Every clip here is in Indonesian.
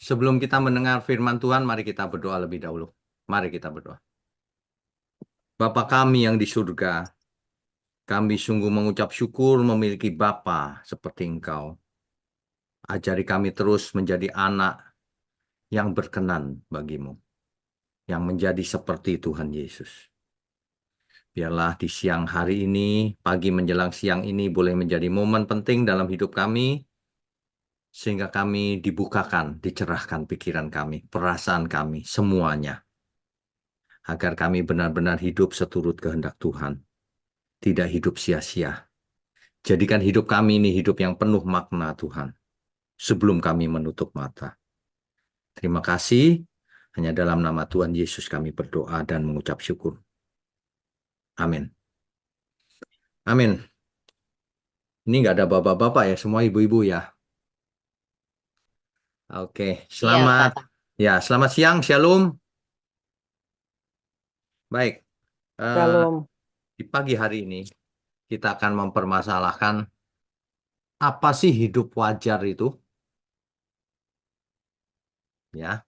Sebelum kita mendengar firman Tuhan, mari kita berdoa lebih dahulu. Mari kita berdoa. Bapa kami yang di surga, kami sungguh mengucap syukur memiliki Bapa seperti Engkau. Ajari kami terus menjadi anak yang berkenan bagimu, yang menjadi seperti Tuhan Yesus. Biarlah di siang hari ini, pagi menjelang siang ini boleh menjadi momen penting dalam hidup kami, sehingga kami dibukakan, dicerahkan pikiran kami, perasaan kami, semuanya. Agar kami benar-benar hidup seturut kehendak Tuhan. Tidak hidup sia-sia. Jadikan hidup kami ini hidup yang penuh makna Tuhan. Sebelum kami menutup mata. Terima kasih. Hanya dalam nama Tuhan Yesus kami berdoa dan mengucap syukur. Amin. Amin. Ini nggak ada bapak-bapak ya, semua ibu-ibu ya. Oke, Iya, selamat. Kak. Ya, selamat siang, Shalom. Baik, eh, Shalom. di pagi hari ini kita akan mempermasalahkan apa sih hidup wajar itu, ya.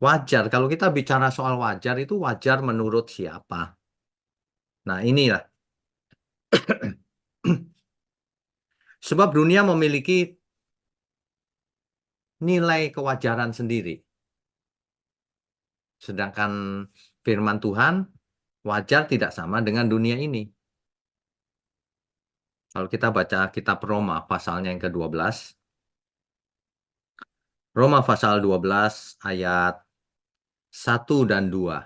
Wajar, kalau kita bicara soal wajar itu wajar menurut siapa? Nah, inilah. Sebab dunia memiliki nilai kewajaran sendiri. Sedangkan firman Tuhan, wajar tidak sama dengan dunia ini. Kalau kita baca kitab Roma, pasalnya yang ke-12. Roma pasal 12 ayat 1 dan 2.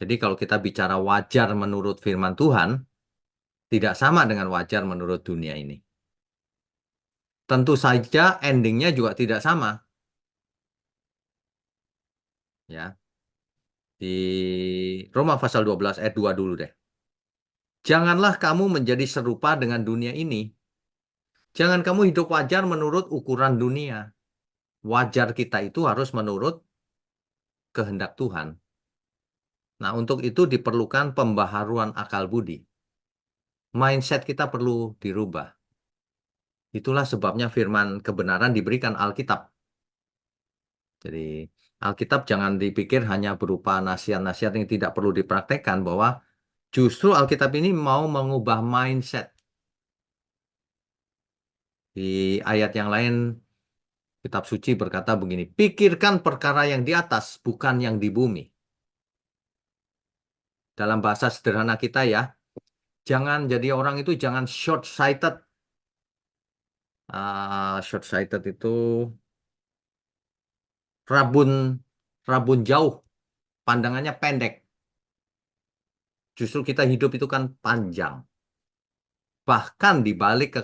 Jadi kalau kita bicara wajar menurut firman Tuhan, tidak sama dengan wajar menurut dunia ini. Tentu saja endingnya juga tidak sama. Ya, di Roma pasal 12 ayat 2 dulu deh. Janganlah kamu menjadi serupa dengan dunia ini. Jangan kamu hidup wajar menurut ukuran dunia. Wajar kita itu harus menurut kehendak Tuhan. Nah, untuk itu diperlukan pembaharuan akal budi. Mindset kita perlu dirubah. Itulah sebabnya firman kebenaran diberikan Alkitab. Jadi, Alkitab jangan dipikir hanya berupa nasihat-nasihat yang tidak perlu dipraktekkan, bahwa justru Alkitab ini mau mengubah mindset. Di ayat yang lain, Kitab Suci berkata begini, pikirkan perkara yang di atas, bukan yang di bumi. Dalam bahasa sederhana kita ya, jangan jadi orang itu jangan short-sighted. Short-sighted itu rabun rabun jauh, pandangannya pendek. Justru kita hidup itu kan panjang. Bahkan di balik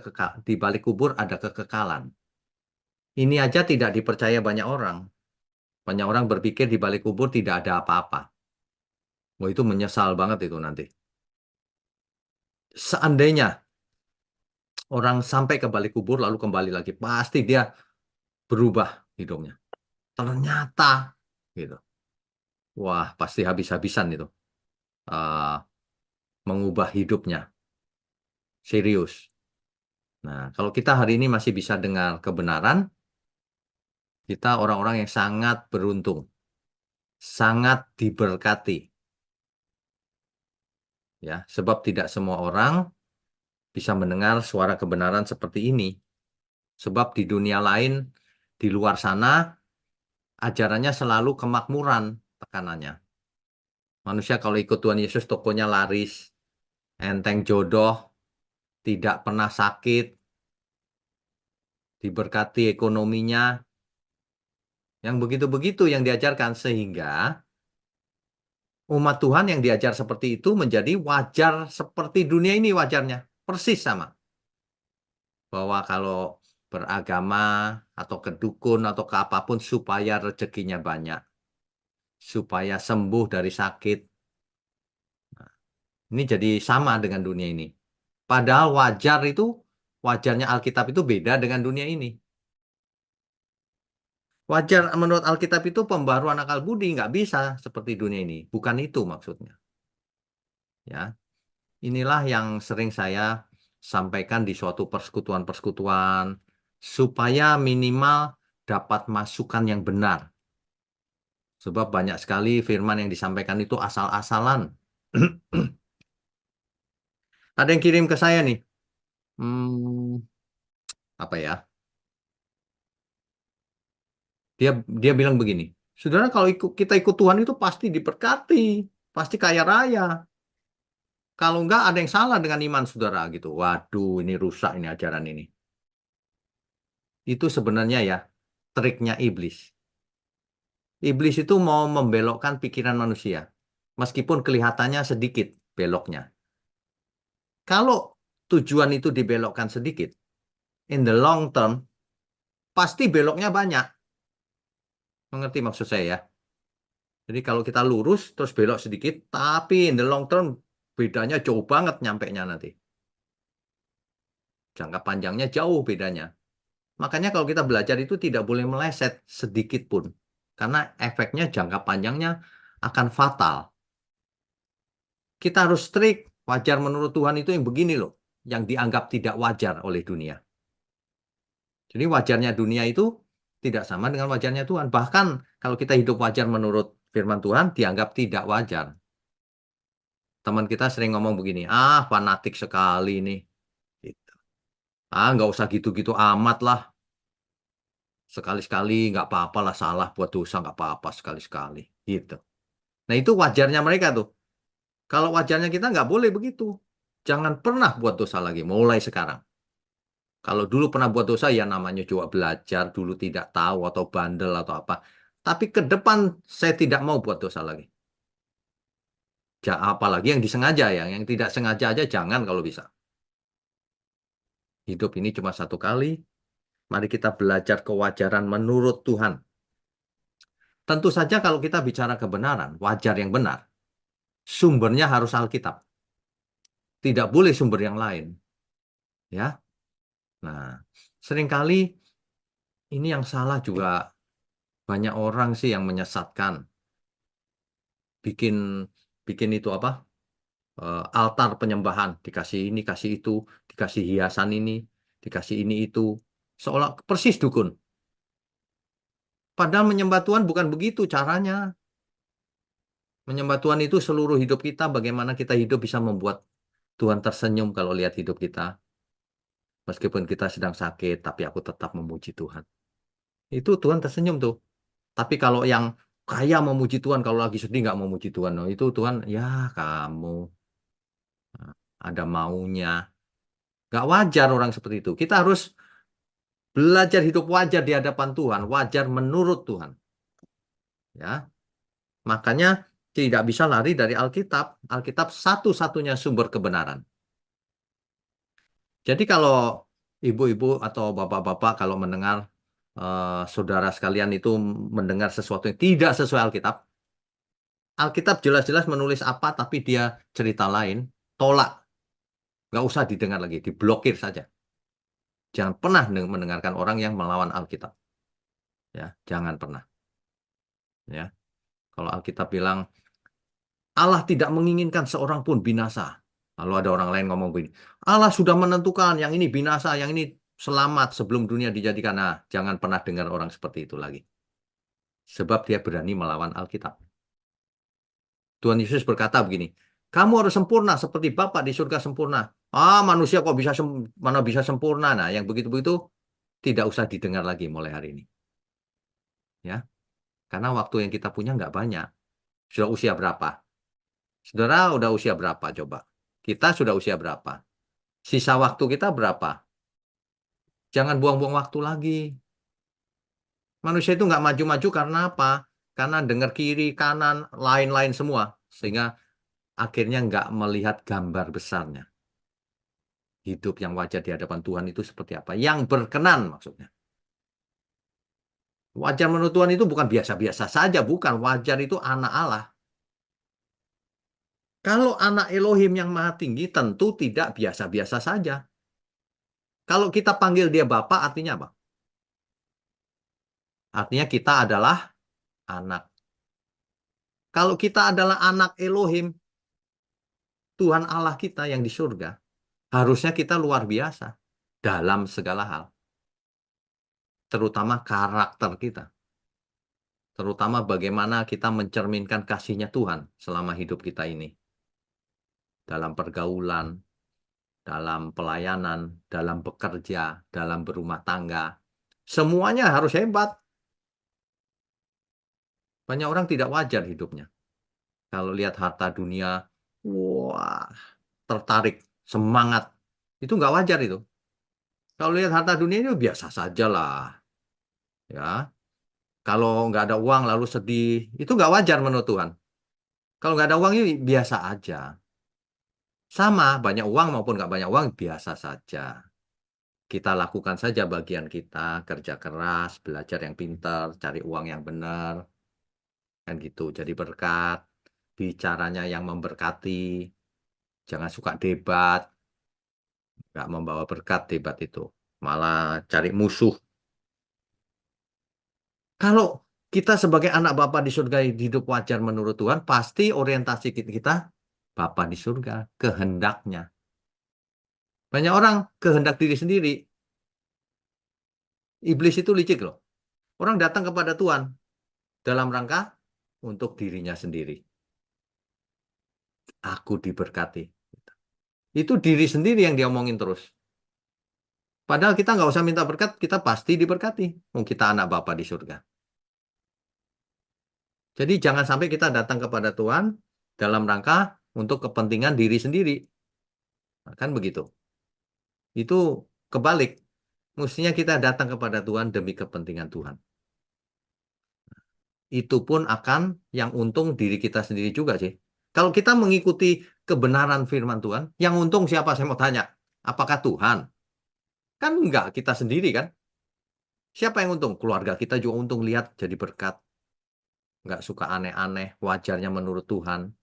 kubur ada kekekalan. Ini aja tidak dipercaya banyak orang. Banyak orang berpikir di balik kubur tidak ada apa-apa. Wah, itu menyesal banget itu nanti. Seandainya orang sampai ke balik kubur lalu kembali lagi, pasti dia berubah hidupnya. Ternyata gitu. Wah, pasti habis-habisan itu. eh, Mengubah hidupnya. Serius. Nah, kalau kita hari ini masih bisa dengar kebenaran, kita orang-orang yang sangat beruntung. Sangat diberkati. Ya, sebab tidak semua orang bisa mendengar suara kebenaran seperti ini. Sebab di dunia lain, di luar sana, ajarannya selalu kemakmuran tekanannya. Manusia kalau ikut Tuhan Yesus, tokonya laris, enteng jodoh, tidak pernah sakit, diberkati ekonominya, yang begitu-begitu yang diajarkan. Sehingga umat Tuhan yang diajar seperti itu menjadi wajar seperti dunia ini wajarnya. Persis sama. Bahwa kalau beragama atau ke dukun atau ke apapun supaya rezekinya banyak. Supaya sembuh dari sakit. Ini jadi sama dengan dunia ini. Padahal wajarnya Alkitab itu beda dengan dunia ini. Wajar menurut Alkitab itu pembaruan akal budi, nggak bisa seperti dunia ini. Bukan itu maksudnya. Ya, inilah yang sering saya sampaikan di suatu persekutuan-persekutuan. supaya minimal dapat masukan yang benar. Sebab banyak sekali firman yang disampaikan itu asal-asalan. Ada yang kirim ke saya nih. Hmm, apa ya? Dia dia bilang begini, saudara kalau kita ikut Tuhan itu pasti diberkati, pasti kaya raya. Kalau enggak ada yang salah dengan iman saudara gitu. Waduh, ini rusak ini ajaran ini. Itu sebenarnya ya triknya iblis. Iblis itu mau membelokkan pikiran manusia, meskipun kelihatannya sedikit beloknya. Kalau tujuan itu dibelokkan sedikit, in the long term pasti beloknya banyak. Mengerti maksud saya ya? Jadi kalau kita lurus terus belok sedikit, tapi in the long term bedanya jauh banget nyampenya nanti. Jangka panjangnya jauh bedanya. Makanya kalau kita belajar itu tidak boleh meleset sedikit pun. Karena efeknya jangka panjangnya akan fatal. Kita harus strict. Wajar menurut Tuhan itu yang begini loh. Yang dianggap tidak wajar oleh dunia. Jadi wajarnya dunia itu tidak sama dengan wajarnya Tuhan. Bahkan kalau kita hidup wajar menurut firman Tuhan, dianggap tidak wajar. Teman kita sering ngomong begini, ah fanatik sekali nih. Gitu. Ah nggak usah gitu-gitu amat lah. Sekali-sekali nggak apa-apa lah salah buat dosa nggak apa-apa sekali-sekali. Gitu. Nah itu wajarnya mereka tuh. Kalau wajarnya kita nggak boleh begitu. Jangan pernah buat dosa lagi, mulai sekarang. Kalau dulu pernah buat dosa, ya namanya juga belajar, dulu tidak tahu atau bandel atau apa. Tapi ke depan saya tidak mau buat dosa lagi. Apalagi yang disengaja ya, yang tidak sengaja aja jangan kalau bisa. Hidup ini cuma satu kali, mari kita belajar kewajaran menurut Tuhan. Tentu saja kalau kita bicara kebenaran, wajar yang benar, sumbernya harus Alkitab. Tidak boleh sumber yang lain. Ya, nah seringkali ini yang salah juga banyak orang sih yang menyesatkan. Bikin bikin itu apa? Altar penyembahan dikasih ini, kasih itu, dikasih hiasan ini, dikasih ini itu. Seolah persis dukun. Padahal menyembah Tuhan bukan begitu caranya. Menyembah Tuhan itu seluruh hidup kita, bagaimana kita hidup bisa membuat Tuhan tersenyum kalau lihat hidup kita. Meskipun kita sedang sakit, tapi aku tetap memuji Tuhan. Itu Tuhan tersenyum tuh. Tapi kalau yang kaya memuji Tuhan, kalau lagi sedih nggak memuji Tuhan, no, itu Tuhan, ya kamu ada maunya. Nggak wajar orang seperti itu. Kita harus belajar hidup wajar di hadapan Tuhan, wajar menurut Tuhan. Ya, makanya tidak bisa lari dari Alkitab. Alkitab satu-satunya sumber kebenaran. Jadi kalau ibu-ibu atau bapak-bapak kalau mendengar saudara sekalian itu mendengar sesuatu yang tidak sesuai Alkitab, Alkitab jelas-jelas menulis apa tapi dia cerita lain, tolak. Nggak usah didengar lagi, diblokir saja. Jangan pernah mendengarkan orang yang melawan Alkitab. Ya, jangan pernah. Ya, kalau Alkitab bilang Allah tidak menginginkan seorang pun binasa. Lalu ada orang lain ngomong begini, Allah sudah menentukan yang ini binasa, yang ini selamat sebelum dunia dijadikan. Nah, jangan pernah dengar orang seperti itu lagi. Sebab dia berani melawan Alkitab. Tuhan Yesus berkata begini, kamu harus sempurna seperti Bapa di surga sempurna. Ah, manusia kok bisa mana bisa sempurna? Nah, yang begitu-begitu tidak usah didengar lagi mulai hari ini. Ya, karena waktu yang kita punya nggak banyak. Sudah usia berapa? Saudara udah usia berapa coba? Kita sudah usia berapa? Sisa waktu kita berapa? Jangan buang-buang waktu lagi. Manusia itu nggak maju-maju karena apa? Karena dengar kiri, kanan, lain-lain semua. Sehingga akhirnya nggak melihat gambar besarnya. Hidup yang wajar di hadapan Tuhan itu seperti apa? Yang berkenan maksudnya. Wajar menurut Tuhan itu bukan biasa-biasa saja. Bukan. Wajar itu anak Allah. Kalau anak Elohim yang maha tinggi tentu tidak biasa-biasa saja. Kalau kita panggil dia Bapa artinya apa? Artinya kita adalah anak. Kalau kita adalah anak Elohim, Tuhan Allah kita yang di surga, harusnya kita luar biasa dalam segala hal. terutama karakter kita, terutama bagaimana kita mencerminkan kasihnya Tuhan selama hidup kita ini, dalam pergaulan, dalam pelayanan, dalam bekerja, dalam berumah tangga. Semuanya harus hebat. Banyak orang tidak wajar hidupnya. Kalau lihat harta dunia, wah, tertarik, semangat. Itu nggak wajar itu. Kalau lihat harta dunia itu biasa saja lah. Ya, kalau nggak ada uang lalu sedih, itu nggak wajar menurut Tuhan. Kalau nggak ada uang itu biasa aja. Sama, banyak uang maupun nggak banyak uang biasa saja. Kita lakukan saja bagian kita, kerja keras, belajar yang pintar, cari uang yang benar, kan gitu. Jadi berkat, bicaranya yang memberkati, jangan suka debat, nggak membawa berkat debat itu. Malah cari musuh. Kalau kita sebagai anak Bapa di surga hidup wajar menurut Tuhan, pasti orientasi kita Bapa di surga, kehendaknya. Banyak orang kehendak diri sendiri. Iblis itu licik loh. Orang datang kepada Tuhan dalam rangka untuk dirinya sendiri. Aku diberkati. Itu diri sendiri yang diomongin terus. Padahal kita nggak usah minta berkat, kita pasti diberkati. Kita anak Bapa di surga. Jadi jangan sampai kita datang kepada Tuhan dalam rangka untuk kepentingan diri sendiri. Nah, kan begitu. Itu kebalik. Mestinya kita datang kepada Tuhan demi kepentingan Tuhan. Itu pun akan yang untung diri kita sendiri juga sih. Kalau kita mengikuti kebenaran firman Tuhan, yang untung siapa saya mau tanya? Apakah Tuhan? Kan enggak, kita sendiri kan? Siapa yang untung? Keluarga kita juga untung lihat jadi berkat. Nggak suka aneh-aneh, wajarnya menurut Tuhan.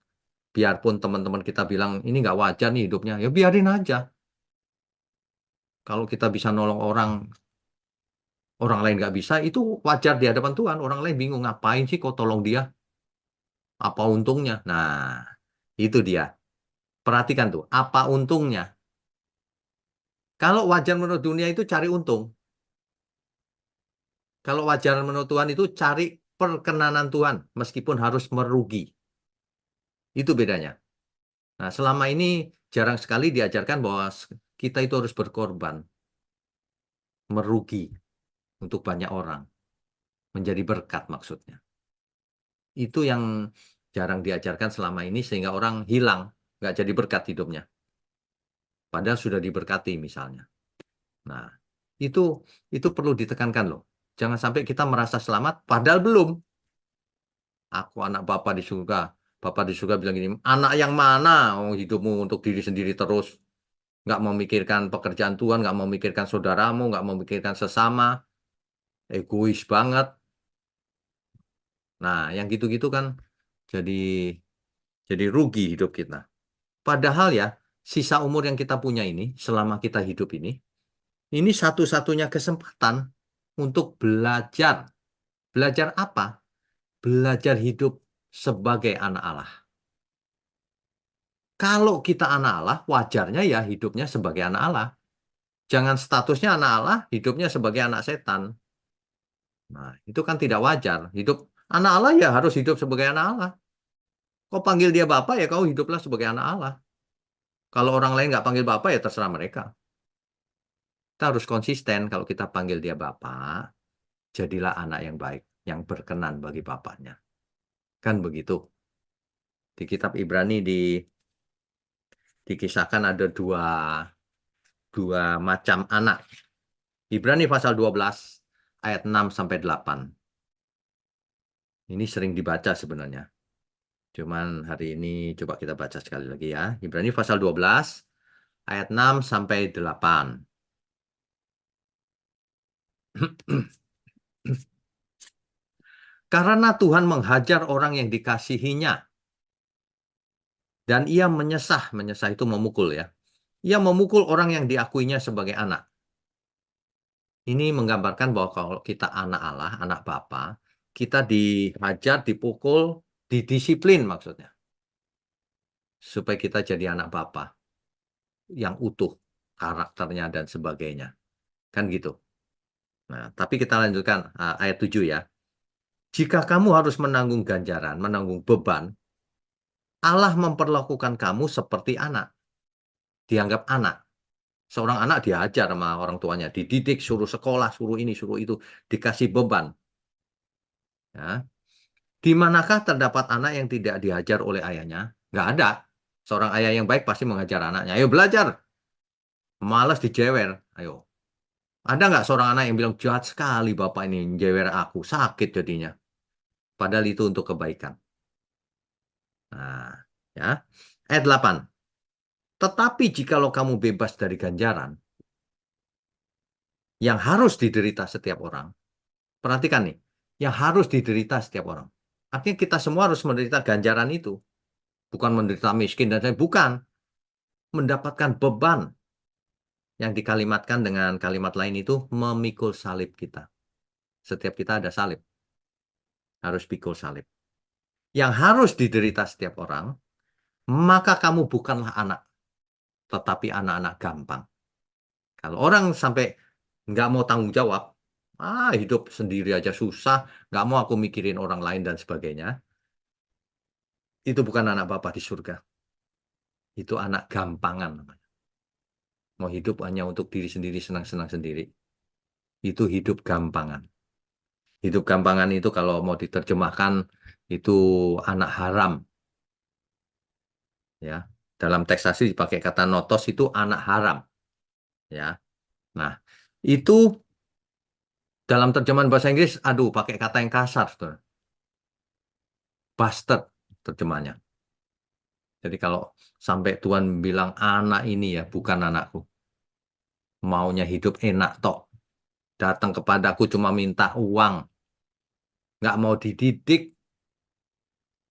Biarpun teman-teman kita bilang, ini nggak wajar nih hidupnya, ya biarin aja. Kalau kita bisa nolong orang, orang lain nggak bisa, itu wajar di hadapan Tuhan. Orang lain bingung, ngapain sih kau tolong dia? Apa untungnya? Nah, itu dia. Perhatikan tuh, apa untungnya? Kalau wajar menurut dunia itu cari untung. Kalau wajar menurut Tuhan itu cari perkenanan Tuhan, meskipun harus merugi. Itu bedanya. Nah, selama ini jarang sekali diajarkan bahwa kita itu harus berkorban, merugi untuk banyak orang, menjadi berkat maksudnya. Itu yang jarang diajarkan selama ini sehingga orang hilang, nggak jadi berkat hidupnya. Padahal sudah diberkati misalnya. Nah, itu itu perlu ditekankan loh. Jangan sampai kita merasa selamat, padahal belum. Aku anak Bapa di surga. Bapak di surga bilang gini, anak yang mana oh, hidupmu untuk diri sendiri terus. Nggak memikirkan pekerjaan Tuhan, nggak memikirkan saudaramu, nggak memikirkan sesama. Egois banget. Nah, yang gitu-gitu kan jadi jadi rugi hidup kita. Padahal ya, sisa umur yang kita punya ini, selama kita hidup ini satu-satunya kesempatan untuk belajar. Belajar apa? Belajar hidup sebagai anak Allah. Kalau kita anak Allah, wajarnya ya hidupnya sebagai anak Allah. Jangan statusnya anak Allah, hidupnya sebagai anak setan. Nah, itu kan tidak wajar. Hidup anak Allah ya harus hidup sebagai anak Allah. Kau panggil dia Bapak ya kau hiduplah sebagai anak Allah. Kalau orang lain nggak panggil Bapak ya terserah mereka. Kita harus konsisten kalau kita panggil dia Bapak, jadilah anak yang baik, yang berkenan bagi Bapaknya. Kan begitu. Di kitab Ibrani dikisahkan ada dua macam anak. Ibrani pasal 12 ayat 6 sampai 8. Ini sering dibaca sebenarnya. Cuman hari ini coba kita baca sekali lagi ya. Ibrani pasal 12 ayat 6 sampai 8. Karena Tuhan menghajar orang yang dikasihinya dan ia menyesah itu memukul ya. Ia memukul orang yang diakuinya sebagai anak. Ini menggambarkan bahwa kalau kita anak Allah, anak Bapa, kita dihajar, dipukul, didisiplin maksudnya. Supaya kita jadi anak Bapa yang utuh karakternya dan sebagainya. Kan gitu. Nah, tapi kita lanjutkan ayat 7 ya. Jika kamu harus menanggung ganjaran, menanggung beban, Allah memperlakukan kamu seperti anak. Dianggap anak. Seorang anak diajar sama orang tuanya, dididik, suruh sekolah, suruh ini, suruh itu, dikasih beban. Ya. Di manakah terdapat anak yang tidak diajar oleh ayahnya? Nggak ada. Seorang ayah yang baik pasti mengajar anaknya. Ayo belajar. Malas dijewer. Ayo. Ada nggak seorang anak yang bilang, jahat sekali bapak ini, jewer aku. Sakit jadinya. Padahal itu untuk kebaikan. Nah, ya. Ayat 8. Tetapi jikalau kamu bebas dari ganjaran, yang harus diderita setiap orang. Perhatikan nih, yang harus diderita setiap orang. Artinya kita semua harus menderita ganjaran itu. Bukan menderita miskin dan lain, bukan. Mendapatkan beban yang dikalimatkan dengan kalimat lain itu memikul salib kita. Setiap kita ada salib, harus pikul salib. Yang harus diderita setiap orang, maka kamu bukanlah anak, tetapi anak-anak gampang. Kalau orang sampai nggak mau tanggung jawab, hidup sendiri aja susah, nggak mau aku mikirin orang lain dan sebagainya, itu bukan anak Bapa di surga. Itu anak gampangan namanya. Mau hidup hanya untuk diri sendiri, senang-senang sendiri. Itu hidup gampangan. Hidup gampangan itu kalau mau diterjemahkan itu anak haram, ya. Dalam teks asli dipakai kata notos itu anak haram, ya. Nah, itu dalam terjemahan bahasa Inggris, aduh, pakai kata yang kasar, saudara. Bastard terjemahnya. Jadi kalau sampai Tuhan bilang anak ini ya bukan anakku, maunya hidup enak tok, datang kepadaku cuma minta uang, nggak mau dididik,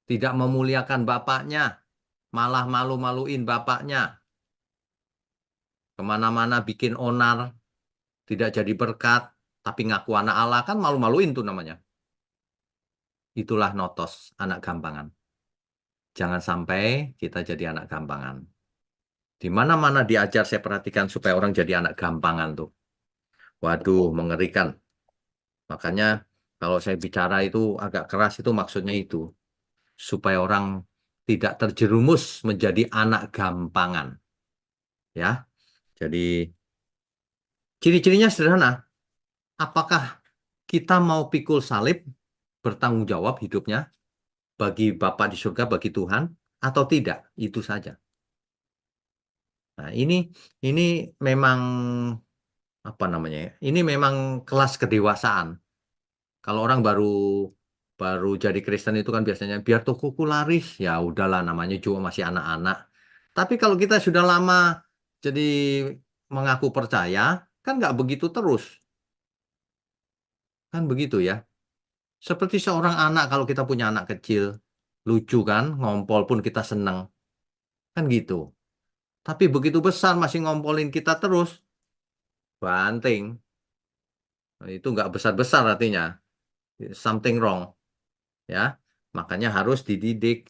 tidak memuliakan bapaknya, malah malu-maluin bapaknya, kemana-mana bikin onar, tidak jadi berkat, tapi ngaku anak Allah, kan malu-maluin tuh namanya. Itulah notos, anak gampangan. Jangan sampai kita jadi anak gampangan. Di mana-mana diajar saya perhatikan supaya orang jadi anak gampangan tuh. Waduh, mengerikan. Makanya kalau saya bicara itu agak keras itu maksudnya itu. Supaya orang tidak terjerumus menjadi anak gampangan. Ya, jadi ciri-cirinya sederhana. Apakah kita mau pikul salib, bertanggung jawab hidupnya bagi Bapa di surga, bagi Tuhan, atau tidak? Itu saja. Nah, ini memang apa namanya ya? Ini memang kelas kedewasaan. Kalau orang baru baru jadi Kristen itu kan biasanya biar tokoku laris, ya udahlah namanya juga masih anak-anak. Tapi kalau kita sudah lama jadi mengaku percaya, kan nggak begitu terus, kan begitu ya. Seperti seorang anak kalau kita punya anak kecil, lucu kan, ngompol pun kita seneng, kan gitu. Tapi begitu besar masih ngompolin kita terus, banting. Nah, itu nggak besar-besar artinya, something wrong, ya. Makanya harus dididik.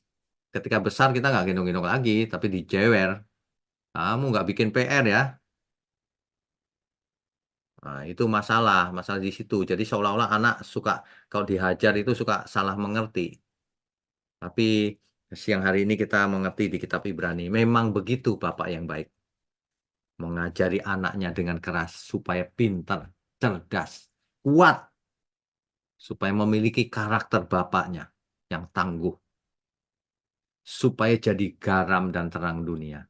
Ketika besar kita nggak gendong-gendong lagi, tapi dijewer. Kamu nggak bikin PR ya. Nah, itu masalah, masalah di situ. Jadi seolah-olah anak suka, kalau dihajar itu suka salah mengerti. Tapi siang hari ini kita mengerti di kitab Ibrani, memang begitu Bapak yang baik. Mengajari anaknya dengan keras supaya pintar, cerdas, kuat, supaya memiliki karakter bapaknya yang tangguh, supaya jadi garam dan terang dunia.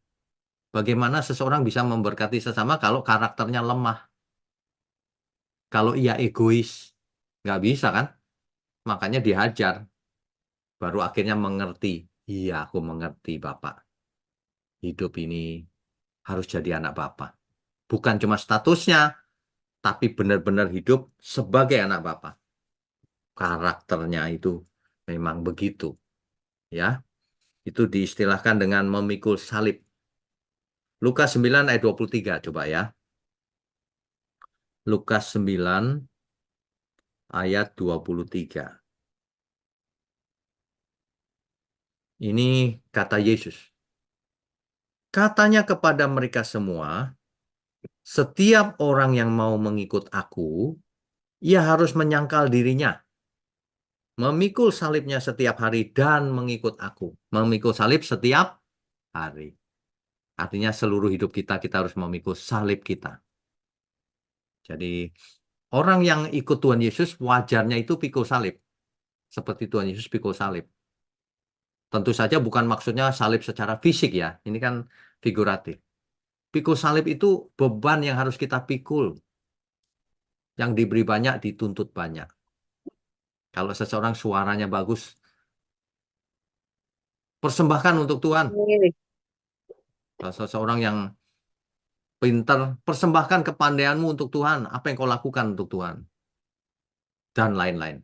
Bagaimana seseorang bisa memberkati sesama kalau karakternya lemah, kalau ia egois, nggak bisa kan? Makanya dihajar, baru akhirnya mengerti. Iya, aku mengerti Bapak. Hidup ini harus jadi anak Bapak. Bukan cuma statusnya, tapi benar-benar hidup sebagai anak Bapak. Karakternya itu memang begitu, ya. Itu diistilahkan dengan memikul salib. Lukas 9 ayat 23 coba ya. Lukas 9 ayat 23. Ini kata Yesus. Katanya kepada mereka semua, setiap orang yang mau mengikut aku, Ia harus menyangkal dirinya, memikul salibnya setiap hari dan mengikut aku. Memikul salib setiap hari. Artinya seluruh hidup kita, kita harus memikul salib kita. Jadi orang yang ikut Tuhan Yesus wajarnya itu pikul salib. Seperti Tuhan Yesus pikul salib. Tentu saja bukan maksudnya salib secara fisik ya. Ini kan figuratif. Pikul salib itu beban yang harus kita pikul. Yang diberi banyak, dituntut banyak. Kalau seseorang suaranya bagus, persembahkan untuk Tuhan. Kalau seseorang yang pintar, persembahkan kepandaianmu untuk Tuhan. Apa yang kau lakukan untuk Tuhan. Dan lain-lain.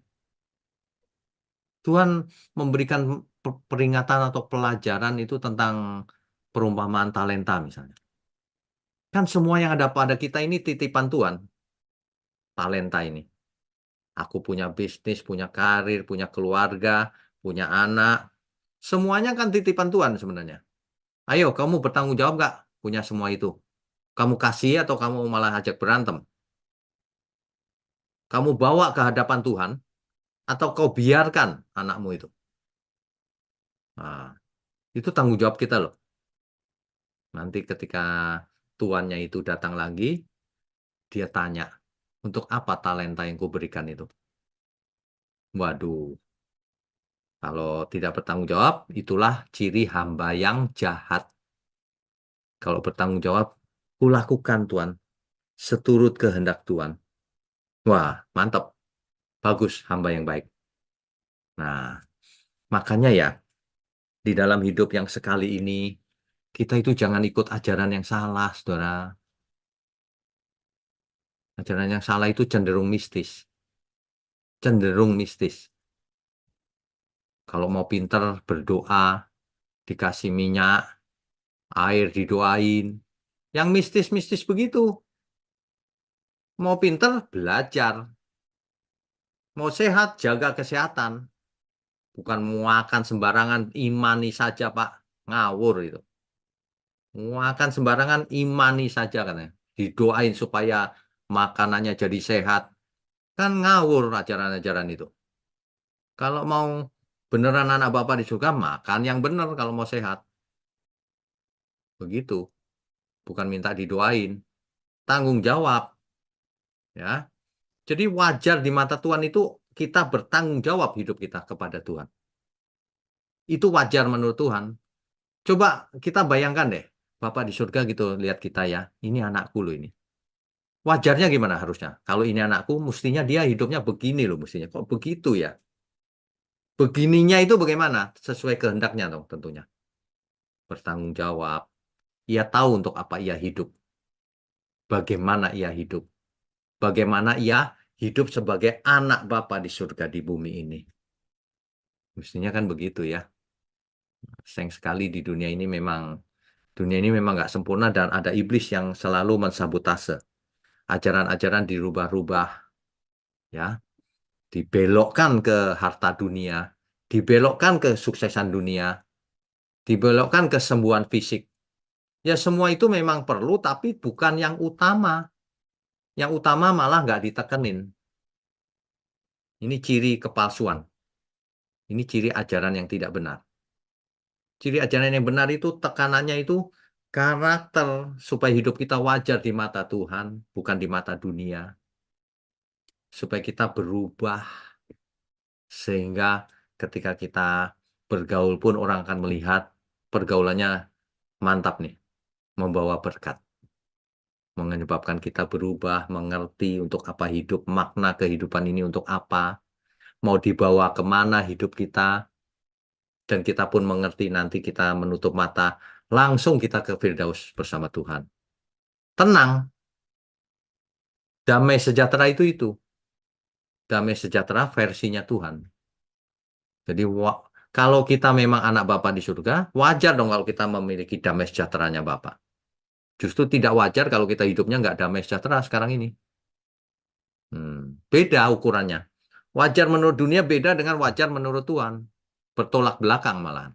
Tuhan memberikan peringatan atau pelajaran itu tentang perumpamaan talenta misalnya. Kan semua yang ada pada kita ini titipan Tuhan. Talenta ini. Aku punya bisnis, punya karir, punya keluarga, punya anak. Semuanya kan titipan Tuhan sebenarnya. Ayo, kamu bertanggung jawab nggak punya semua itu? Kamu kasih atau kamu malah ajak berantem? Kamu bawa ke hadapan Tuhan atau kau biarkan anakmu itu? Nah, itu tanggung jawab kita loh. Nanti ketika tuannya itu datang lagi, dia tanya, untuk apa talenta yang kuberikan itu? Waduh, kalau tidak bertanggung jawab, itulah ciri hamba yang jahat. Kalau bertanggung jawab, kulakukan Tuhan, seturut kehendak Tuhan. Wah, mantap. Bagus, hamba yang baik. Nah, makanya ya, di dalam hidup yang sekali ini, kita itu jangan ikut ajaran yang salah, saudara. Ajaran yang salah itu cenderung mistis. Cenderung mistis. Kalau mau pinter, berdoa, dikasih minyak, air didoain. Yang mistis-mistis begitu. Mau pinter, belajar. Mau sehat, jaga kesehatan. Bukan makan sembarangan, imani saja, Pak. Ngawur itu. Makan sembarangan, imani saja katanya. Didoain supaya makanannya jadi sehat. Kan ngawur ajaran-ajaran itu. Kalau mau beneran anak Bapak di surga, makan yang bener kalau mau sehat. Begitu. Bukan minta didoain. Tanggung jawab. Ya. Jadi wajar di mata Tuhan itu kita bertanggung jawab hidup kita kepada Tuhan. Itu wajar menurut Tuhan. Coba kita bayangkan deh, Bapak di surga gitu lihat kita ya, ini anakku loh ini. Wajarnya gimana harusnya? Kalau ini anakku, mestinya dia hidupnya begini loh mestinya. Kok begitu ya? Begininya itu bagaimana? Sesuai kehendaknya dong tentunya. Bertanggung jawab. Ia tahu untuk apa ia hidup. Bagaimana ia hidup. Bagaimana ia hidup sebagai anak Bapa di surga di bumi ini. Mestinya kan begitu ya. Sayang sekali di dunia ini memang nggak sempurna dan ada iblis yang selalu mensabotase. Ajaran-ajaran dirubah-rubah, ya, dibelokkan ke harta dunia, dibelokkan ke suksesan dunia, dibelokkan ke kesembuhan fisik. Ya semua itu memang perlu, tapi bukan yang utama. Yang utama malah nggak ditekenin. Ini ciri kepalsuan. Ini ciri ajaran yang tidak benar. Ciri ajaran yang benar itu tekanannya itu karakter supaya hidup kita wajar di mata Tuhan, bukan di mata dunia. Supaya kita berubah sehingga ketika kita bergaul pun orang akan melihat pergaulannya mantap nih, membawa berkat, menyebabkan kita berubah, mengerti untuk apa hidup, makna kehidupan ini untuk apa, mau dibawa kemana hidup kita, dan kita pun mengerti nanti kita menutup mata, langsung kita ke Firdaus bersama Tuhan. Tenang, damai sejahtera itu. Damai sejahtera versinya Tuhan. Jadi kalau kita memang anak Bapa di surga, wajar dong kalau kita memiliki damai sejahteranya Bapa. Justru tidak wajar kalau kita hidupnya nggak damai sejahtera sekarang ini. Beda ukurannya. Wajar menurut dunia beda dengan wajar menurut Tuhan. Bertolak belakang malah.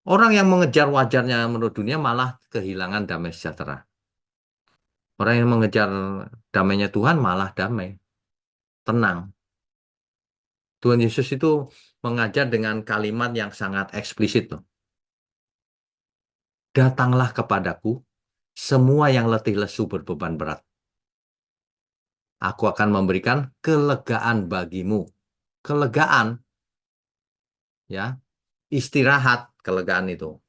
Orang yang mengejar wajarnya menurut dunia malah kehilangan damai sejahtera. Orang yang mengejar damainya Tuhan malah damai. tenang. Tuhan Yesus itu mengajar dengan kalimat yang sangat eksplisit loh. Datanglah kepadaku, semua yang letih lesu berbeban berat. Aku akan memberikan kelegaan bagimu. Kelegaan, ya, istirahat, kelegaan itu.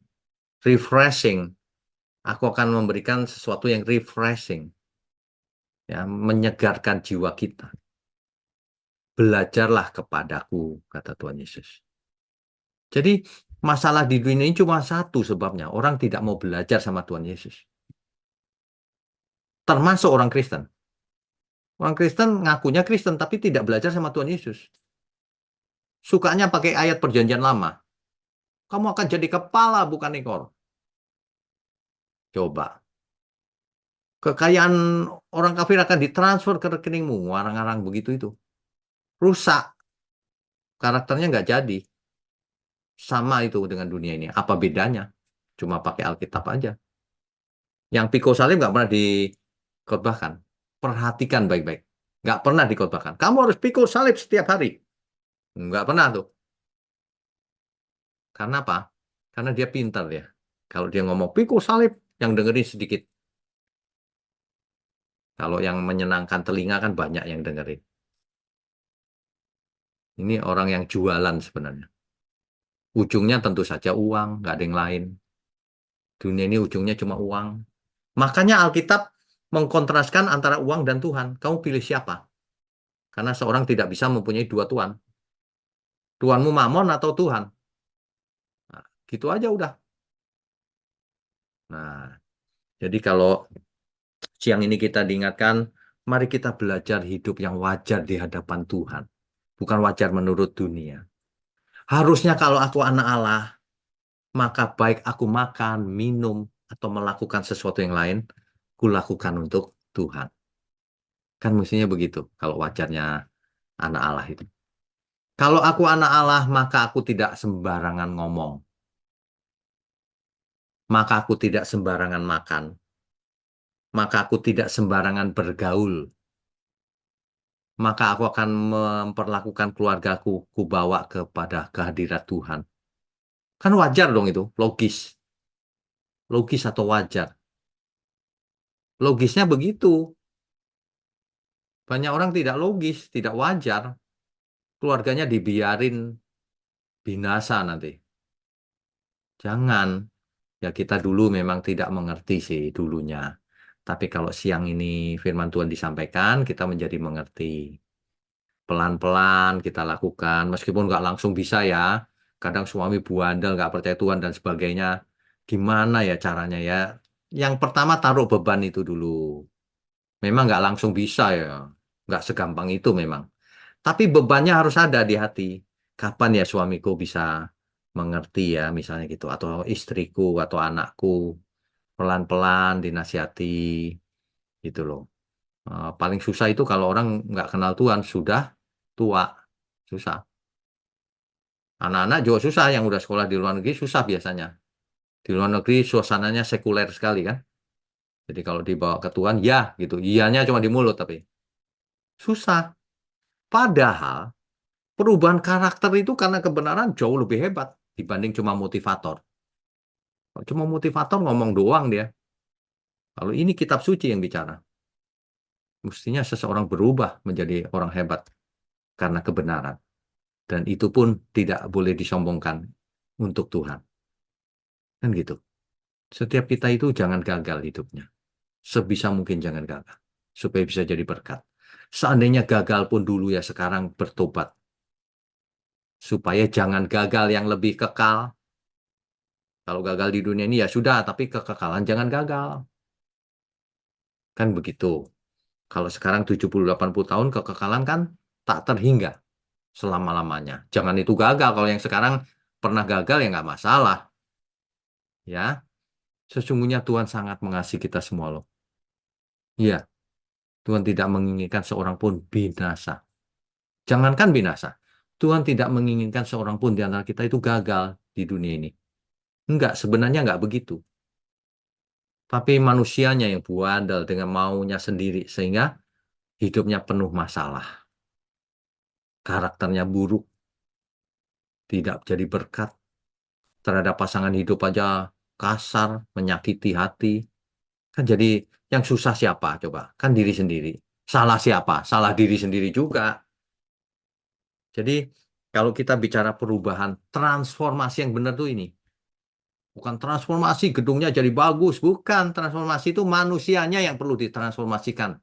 Refreshing. Aku akan memberikan sesuatu yang refreshing, ya, menyegarkan jiwa kita. Belajarlah kepadaku, kata Tuhan Yesus. Jadi masalah di dunia ini cuma satu sebabnya. Orang tidak mau belajar sama Tuhan Yesus. Termasuk orang Kristen. Orang Kristen ngakunya Kristen tapi tidak belajar sama Tuhan Yesus. Sukanya pakai ayat perjanjian lama. Kamu akan jadi kepala bukan ekor. Coba. Kekayaan orang kafir akan ditransfer ke rekeningmu. Ngarang-ngarang begitu itu. Rusak. Karakternya nggak jadi. Sama itu dengan dunia ini. Apa bedanya? Cuma pakai Alkitab aja. Yang Piko Salib nggak pernah dikhotbahkan. Perhatikan baik-baik. Nggak pernah dikhotbahkan. Kamu harus Piko Salib setiap hari. Nggak pernah tuh. Karena apa? Karena dia pintar ya. Kalau dia ngomong Piko Salib, yang dengerin sedikit. Kalau yang menyenangkan telinga kan banyak yang dengerin. Ini orang yang jualan sebenarnya. Ujungnya tentu saja uang, nggak ada yang lain. Dunia ini ujungnya cuma uang. Makanya Alkitab mengkontraskan antara uang dan Tuhan. Kamu pilih siapa? Karena seorang tidak bisa mempunyai dua Tuhan. Tuhanmu Mamon atau Tuhan? Nah, gitu aja udah. Nah, jadi kalau siang ini kita diingatkan, mari kita belajar hidup yang wajar di hadapan Tuhan. Bukan wajar menurut dunia. Harusnya kalau aku anak Allah, maka baik aku makan, minum, atau melakukan sesuatu yang lain, kulakukan untuk Tuhan. Kan mestinya begitu kalau wajarnya anak Allah itu. Kalau aku anak Allah, maka aku tidak sembarangan ngomong. Maka aku tidak sembarangan makan. Maka aku tidak sembarangan bergaul. Maka aku akan memperlakukan keluargaku, ku bawa kepada kehadirat Tuhan. Kan wajar dong itu, logis. Logis atau wajar? Logisnya begitu. Banyak orang tidak logis, tidak wajar. Keluarganya dibiarin binasa nanti. Jangan. Ya kita dulu memang tidak mengerti sih dulunya. Tapi kalau siang ini firman Tuhan disampaikan, kita menjadi mengerti. Pelan-pelan kita lakukan, meskipun nggak langsung bisa ya. Kadang suami buandel, nggak percaya Tuhan dan sebagainya. Gimana ya caranya ya? Yang pertama taruh beban itu dulu. Memang nggak langsung bisa ya. Nggak segampang itu memang. Tapi bebannya harus ada di hati. Kapan ya suamiku bisa mengerti ya, misalnya gitu. Atau istriku atau anakku. Pelan-pelan dinasihati. Gitu loh. Paling susah itu kalau orang nggak kenal Tuhan, sudah tua. Susah. Anak-anak juga susah, yang udah sekolah di luar negeri susah biasanya. Di luar negeri suasananya sekuler sekali kan. Jadi kalau dibawa ke Tuhan, ya gitu. Iyanya cuma di mulut tapi. Susah. Padahal perubahan karakter itu karena kebenaran jauh lebih hebat dibanding cuma motivator. Kalau cuma motivator ngomong doang dia. Kalau ini kitab suci yang bicara. Mestinya seseorang berubah menjadi orang hebat karena kebenaran. Dan itu pun tidak boleh disombongkan untuk Tuhan. Kan gitu. Setiap kita itu jangan gagal hidupnya. Sebisa mungkin jangan gagal. Supaya bisa jadi berkat. Seandainya gagal pun dulu ya sekarang bertobat. Supaya jangan gagal yang lebih kekal. Kalau gagal di dunia ini ya sudah, tapi kekekalan jangan gagal. Kan begitu. Kalau sekarang 70-80 tahun kekekalan kan tak terhingga selama-lamanya. Jangan itu gagal. Kalau yang sekarang pernah gagal ya nggak masalah. Ya, sesungguhnya Tuhan sangat mengasihi kita semua loh. Iya, Tuhan tidak menginginkan seorang pun binasa. Jangankan binasa. Tuhan tidak menginginkan seorang pun di antara kita itu gagal di dunia ini. Enggak, sebenarnya enggak begitu. Tapi manusianya yang buandal dengan maunya sendiri sehingga hidupnya penuh masalah. karakternya buruk, tidak jadi berkat, terhadap pasangan hidup aja kasar, menyakiti hati. Kan jadi yang susah siapa coba? Kan diri sendiri. Salah siapa? Salah diri sendiri juga. Jadi kalau kita bicara perubahan, transformasi yang benar tuh ini. Bukan transformasi gedungnya jadi bagus, bukan. Transformasi itu manusianya yang perlu ditransformasikan.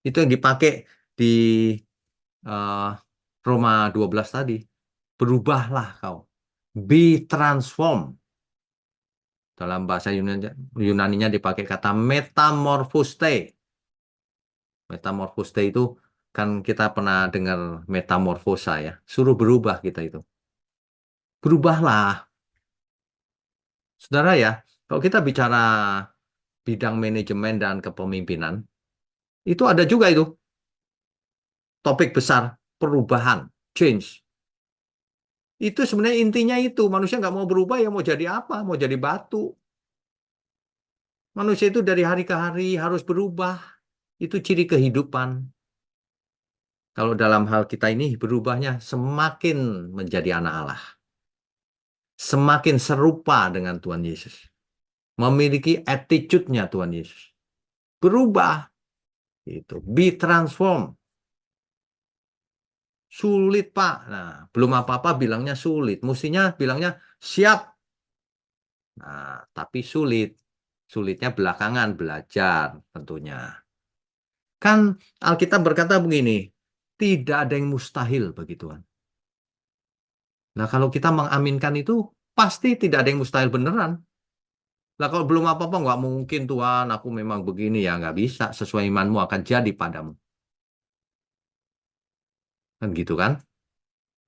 Itu yang dipakai di eh, Roma 12 tadi. Berubahlah kau. Be transform. Dalam bahasa Yunaninya dipakai kata metamorphoste. Metamorphoste itu kan kita pernah dengar metamorfosa ya. Suruh berubah kita itu. Berubahlah. Saudara ya, kalau kita bicara bidang manajemen dan kepemimpinan, itu ada juga itu topik besar perubahan, change. Itu sebenarnya intinya itu manusia nggak mau berubah ya mau jadi apa? Mau jadi batu. Manusia itu dari hari ke hari harus berubah. Itu ciri kehidupan. Kalau dalam hal kita ini berubahnya semakin menjadi anak Allah. Semakin serupa dengan Tuhan Yesus. Memiliki attitude-nya Tuhan Yesus. Berubah. Itu. Be transformed. Sulit, Pak. Nah, belum apa-apa bilangnya sulit. Mestinya bilangnya siap. Nah, tapi sulit. Sulitnya belakangan belajar tentunya. Kan Alkitab berkata begini, tidak ada yang mustahil bagi Tuhan. Nah, kalau kita mengaminkan itu, pasti tidak ada yang mustahil beneran. Nah, kalau belum apa-apa, nggak mungkin Tuhan, aku memang begini ya, nggak bisa. Sesuai imanmu akan jadi padamu. Kan gitu kan?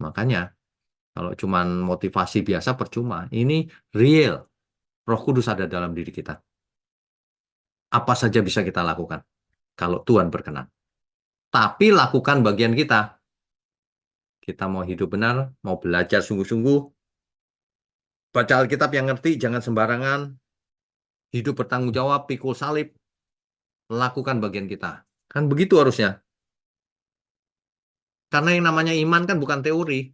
Makanya, kalau cuman motivasi biasa percuma. Ini real. Roh Kudus ada dalam diri kita. Apa saja bisa kita lakukan kalau Tuhan berkenan. Tapi lakukan bagian kita. Kita mau hidup benar, mau belajar sungguh-sungguh, baca Alkitab yang ngerti, jangan sembarangan, hidup bertanggung jawab, pikul salib, lakukan bagian kita. Kan begitu harusnya. Karena yang namanya iman kan bukan teori,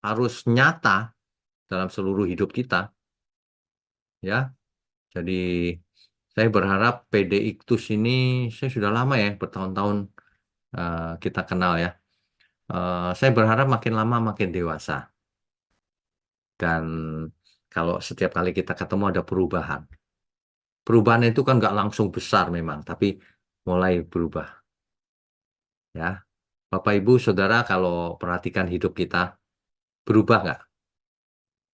harus nyata dalam seluruh hidup kita, ya. Jadi saya berharap PD Iktus ini, saya sudah lama ya, bertahun-tahun kita kenal ya. Saya berharap makin lama makin dewasa. Dan kalau setiap kali kita ketemu ada perubahan. Perubahan itu kan nggak langsung besar memang, tapi mulai berubah. Ya, Bapak Ibu Saudara kalau perhatikan hidup kita, berubah nggak?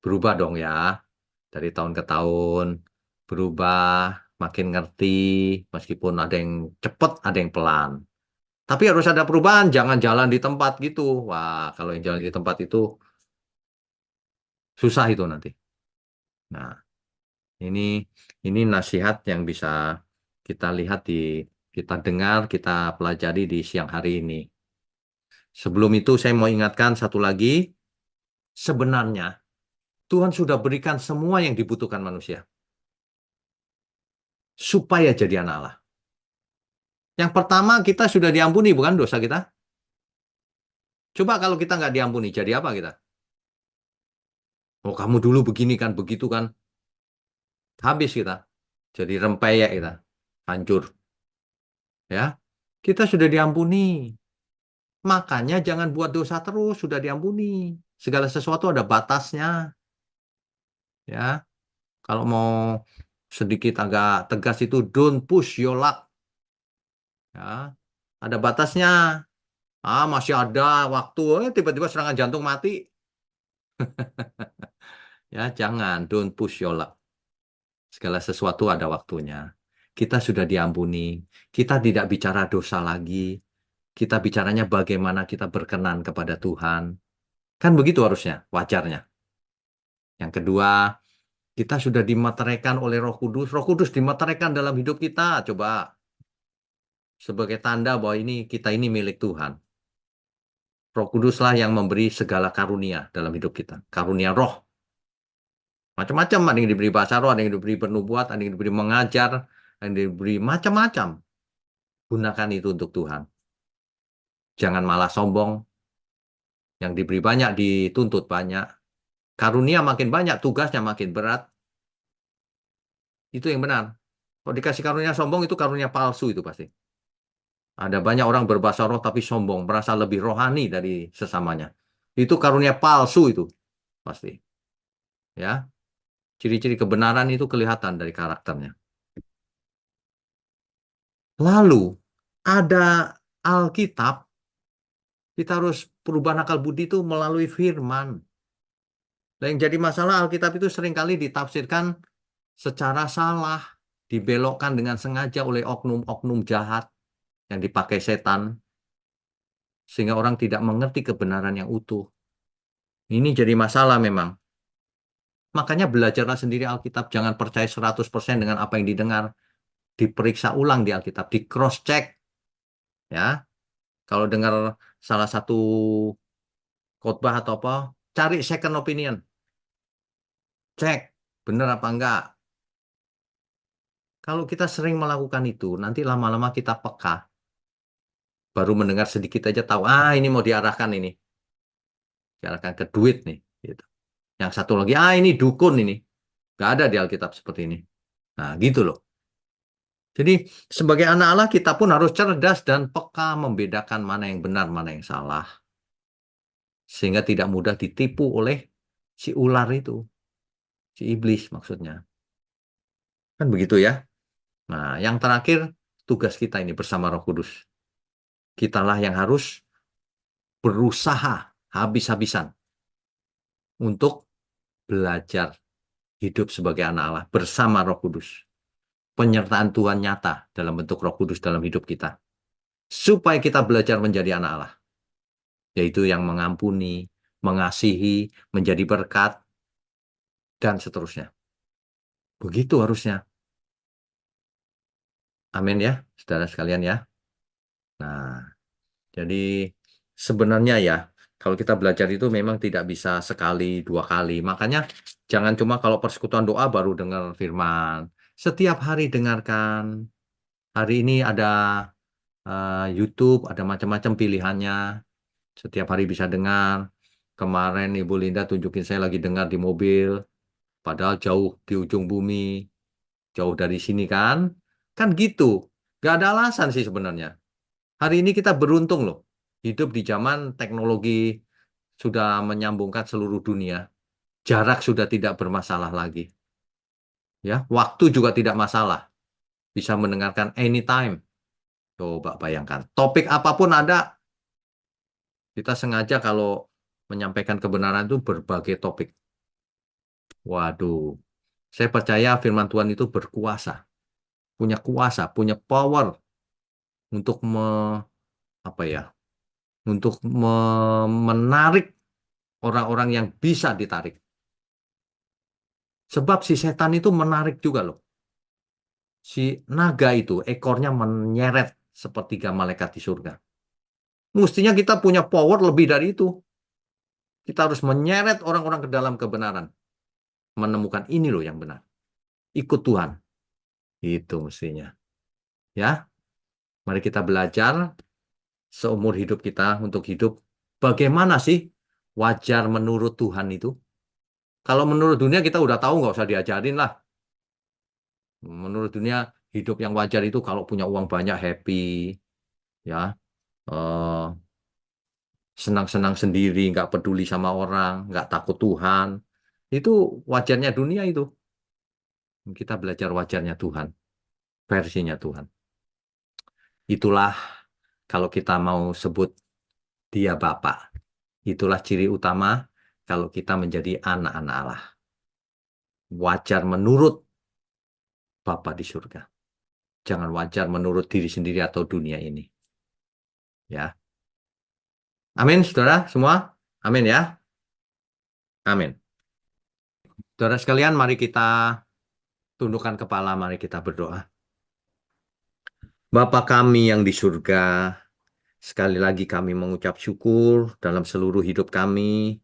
Berubah dong ya, dari tahun ke tahun. Berubah, makin ngerti, meskipun ada yang cepat, ada yang pelan. Tapi harus ada perubahan, jangan jalan di tempat gitu. Wah, kalau yang jalan di tempat itu susah itu nanti. Nah, ini ini nasihat yang bisa kita lihat kita dengar, kita pelajari di siang hari ini. Sebelum itu saya mau ingatkan satu lagi, sebenarnya Tuhan sudah berikan semua yang dibutuhkan manusia supaya jadi anak Allah. Yang pertama kita sudah diampuni bukan dosa kita. Coba kalau kita nggak diampuni, jadi apa kita? Oh kamu dulu begini kan, begitu kan, habis kita. Jadi rempeyek kita, hancur. Ya, kita sudah diampuni. Makanya jangan buat dosa terus, sudah diampuni. Segala sesuatu ada batasnya, ya. Kalau mau sedikit agak tegas itu don't push your luck, ya. Ada batasnya. Ah, masih ada waktu, tiba-tiba serangan jantung mati. Ya, jangan don't push your luck. Segala sesuatu ada waktunya. Kita sudah diampuni. Kita tidak bicara dosa lagi. Kita bicaranya bagaimana kita berkenan kepada Tuhan. Kan begitu harusnya, wajarnya. Yang kedua, kita sudah dimateraikan oleh Roh Kudus. Roh Kudus dimateraikan dalam hidup kita. Coba sebagai tanda bahwa kita ini milik Tuhan. Roh Kuduslah yang memberi segala karunia dalam hidup kita. Karunia roh. Macam-macam. Ada yang diberi bahasa roh, ada yang diberi bernubuat, ada yang diberi mengajar, ada yang diberi macam-macam. Gunakan itu untuk Tuhan. Jangan malah sombong. Yang diberi banyak dituntut banyak. Karunia makin banyak, tugasnya makin berat. Itu yang benar. Kalau dikasih karunia sombong itu karunia palsu itu pasti. Ada banyak orang berbahasa roh tapi sombong, merasa lebih rohani dari sesamanya. Itu karunia palsu itu pasti. Ya, ciri-ciri kebenaran itu kelihatan dari karakternya. Lalu ada Alkitab, kita harus perubahan akal budi itu melalui firman. Nah, yang jadi masalah Alkitab itu seringkali ditafsirkan secara salah, dibelokkan dengan sengaja oleh oknum-oknum jahat yang dipakai setan, sehingga orang tidak mengerti kebenaran yang utuh. Ini jadi masalah memang. Makanya belajarlah sendiri Alkitab, jangan percaya 100% dengan apa yang didengar. Diperiksa ulang di Alkitab, di cross check. Ya, kalau dengar salah satu khotbah atau apa, cari second opinion. Cek, benar apa enggak. Kalau kita sering melakukan itu, nanti lama-lama kita peka. Baru mendengar sedikit aja tahu, ini mau diarahkan ini. Diarahkan ke duit nih. Gitu. Yang satu lagi, ini dukun ini. Nggak ada di Alkitab seperti ini. Nah, gitu loh. Jadi, sebagai anak Allah, kita pun harus cerdas dan peka membedakan mana yang benar, mana yang salah. Sehingga tidak mudah ditipu oleh si ular itu. Si iblis maksudnya. Kan begitu ya. Nah, yang terakhir, tugas kita ini bersama Roh Kudus. Kitalah yang harus berusaha habis-habisan untuk belajar hidup sebagai anak Allah bersama Roh Kudus. Penyertaan Tuhan nyata dalam bentuk Roh Kudus dalam hidup kita. Supaya kita belajar menjadi anak Allah. Yaitu yang mengampuni, mengasihi, menjadi berkat, dan seterusnya. Begitu harusnya. Amin ya, saudara sekalian ya. Nah, jadi sebenarnya ya, kalau kita belajar itu memang tidak bisa sekali, dua kali. Makanya jangan cuma kalau persekutuan doa baru dengar firman. Setiap hari dengarkan. Hari ini ada YouTube, ada macam-macam pilihannya. Setiap hari bisa dengar. Kemarin Ibu Linda tunjukin saya lagi dengar di mobil. Padahal jauh di ujung bumi. Jauh dari sini kan. Kan gitu. Gak ada alasan sih sebenarnya. Hari ini kita beruntung loh. Hidup di zaman teknologi sudah menyambungkan seluruh dunia. Jarak sudah tidak bermasalah lagi. Ya, waktu juga tidak masalah. Bisa mendengarkan anytime. Coba bayangkan. Topik apapun ada. Kita sengaja kalau menyampaikan kebenaran itu berbagai topik. Waduh. Saya percaya firman Tuhan itu berkuasa. Punya kuasa, punya power untuk apa ya? Untuk menarik orang-orang yang bisa ditarik. Sebab si setan itu menarik juga loh. Si naga itu ekornya menyeret sepertiga malaikat di surga. Mestinya kita punya power lebih dari itu. Kita harus menyeret orang-orang ke dalam kebenaran. Menemukan ini loh yang benar. Ikut Tuhan. Itu mestinya. Ya, mari kita belajar seumur hidup kita untuk hidup. Bagaimana sih wajar menurut Tuhan itu? Kalau menurut dunia kita udah tahu, nggak usah diajarin lah. Menurut dunia hidup yang wajar itu kalau punya uang banyak happy, ya, senang-senang sendiri, nggak peduli sama orang, nggak takut Tuhan. Itu wajarnya dunia itu. Kita belajar wajarnya Tuhan, versinya Tuhan. Itulah kalau kita mau sebut dia Bapa. Itulah ciri utama kalau kita menjadi anak-anak Allah. Wajar menurut Bapa di surga. Jangan wajar menurut diri sendiri atau dunia ini. Ya. Amin, saudara semua. Amin ya. Amin. Saudara sekalian, mari kita tundukkan kepala, mari kita berdoa. Bapa kami yang di surga, sekali lagi kami mengucap syukur dalam seluruh hidup kami.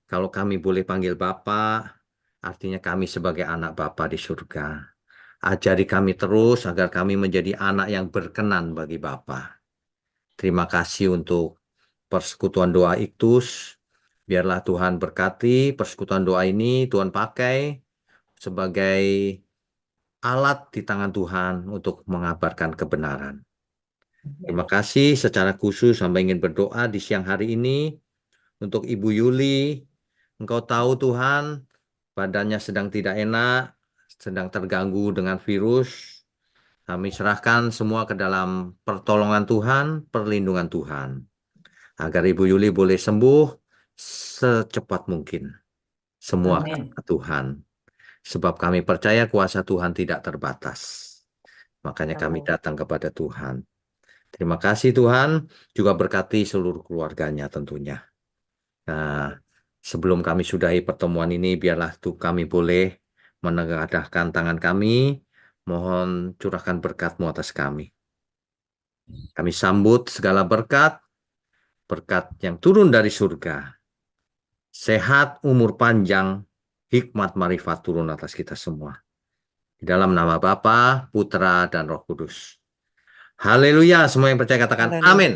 Kalau kami boleh panggil Bapa, artinya kami sebagai anak Bapa di surga. Ajari kami terus agar kami menjadi anak yang berkenan bagi Bapa. Terima kasih untuk persekutuan doa Iktus. Biarlah Tuhan berkati persekutuan doa ini, Tuhan pakai sebagai alat di tangan Tuhan untuk mengabarkan kebenaran. Terima kasih secara khusus hamba ingin berdoa di siang hari ini untuk Ibu Yuli. Engkau tahu Tuhan, badannya sedang tidak enak, sedang terganggu dengan virus. Kami serahkan semua ke dalam pertolongan Tuhan, perlindungan Tuhan. Agar Ibu Yuli boleh sembuh secepat mungkin. Semua Amin. karena Tuhan. Sebab kami percaya kuasa Tuhan tidak terbatas. Makanya kami Amin. datang kepada Tuhan. Terima kasih Tuhan, juga berkati seluruh keluarganya tentunya. Nah, sebelum kami sudahi pertemuan ini, biarlah kami boleh menengadahkan tangan kami, mohon curahkan berkat-Mu atas kami. Kami sambut segala berkat, berkat yang turun dari surga. Sehat, umur panjang, hikmat marifat turun atas kita semua. Di dalam nama Bapa, Putra, dan Roh Kudus. Haleluya, semua yang percaya katakan Haleluya. amin.